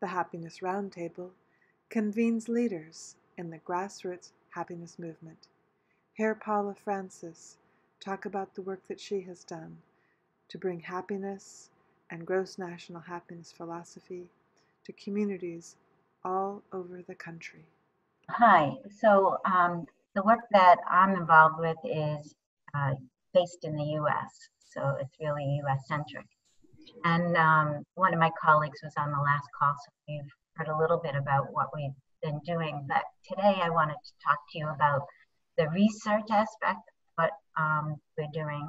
The Happiness Roundtable convenes leaders in the grassroots happiness movement. Hear Paula Francis talk about the work that she has done to bring happiness and gross national happiness philosophy to communities all over the country. Hi. The work that I'm involved with is uh, based in the U.S., so it's really U.S. centric. And one of my colleagues was on the last call, so you've heard a little bit about what we've been doing. But today I wanted to talk to you about the research aspect of what we're doing.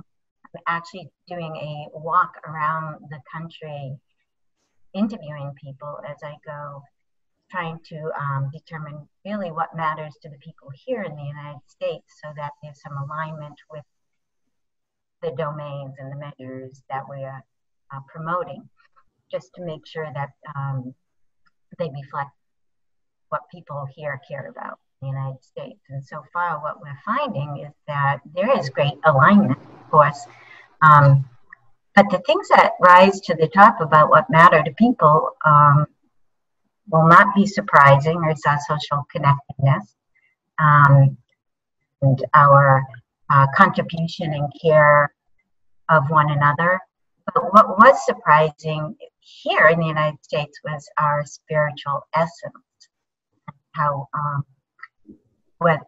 I'm actually doing a walk around the country, interviewing people as I go, trying to determine really what matters to the people here in the United States so that there's some alignment with the domains and the measures that we are promoting, just to make sure that they reflect what people here care about in the United States. And so far, what we're finding is that there is great alignment, of course. But the things that rise to the top about what matter to people will not be surprising. It's our social connectedness and our contribution and care of one another. But what was surprising here in the United States was our spiritual essence, how what,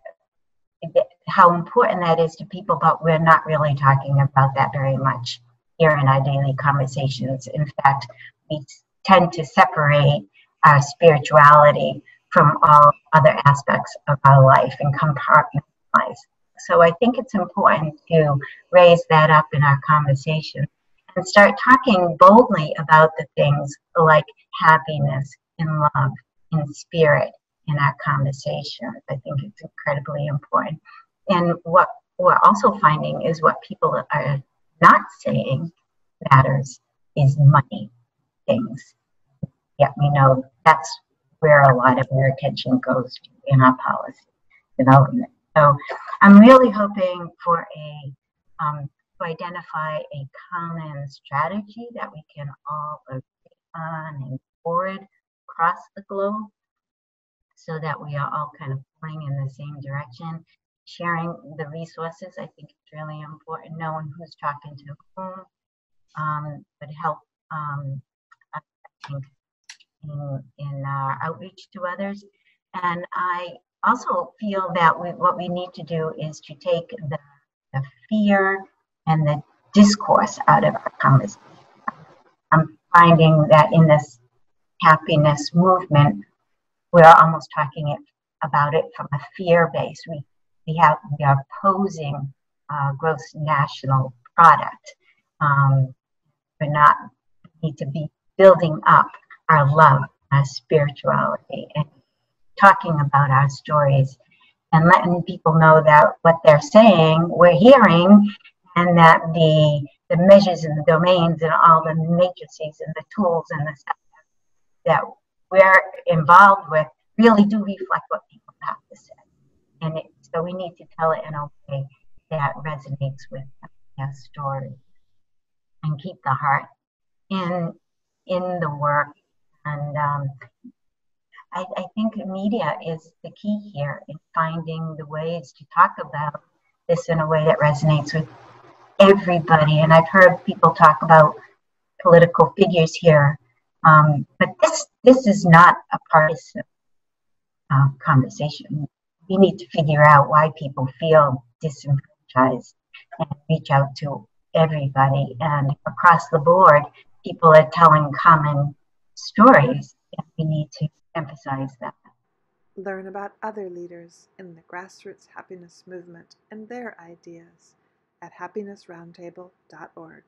how important that is to people, but we're not really talking about that very much here in our daily conversations. In fact, we tend to separate our spirituality from all other aspects of our life and compartmentalize. So I think it's important to raise that up in our conversation and start talking boldly about the things like happiness and love and spirit in our conversation. I think it's incredibly important. And what we're also finding is what people are not saying matters is money, things. Yet we know that's where a lot of our attention goes to in our policy development. So I'm really hoping for to identify a common strategy that we can all agree on and forward across the globe so that we are all kind of pulling in the same direction. Sharing the resources, I think it's really important. Knowing who's talking to whom would help, I think, in our outreach to others. And I also feel that what we need to do is to take the fear and the discourse out of our conversation. I'm finding that in this happiness movement, we're almost talking about it from a fear base. We are posing gross national product. We're not need to be building up our love, our spirituality, and talking about our stories and letting people know that what they're saying, we're hearing, and that the measures and the domains and all the matrices and the tools and the stuff that we're involved with really do reflect what people have to say. And so we need to tell it in a way that resonates with their story and keep the heart in the work. And I think media is the key here in finding the ways to talk about this in a way that resonates with everybody. And I've heard people talk about political figures here, but this is not a partisan conversation. We need to figure out why people feel disenfranchised and reach out to everybody. And across the board, people are telling common stories, and we need to emphasize that. Learn about other leaders in the grassroots happiness movement and their ideas at happinessroundtable.org.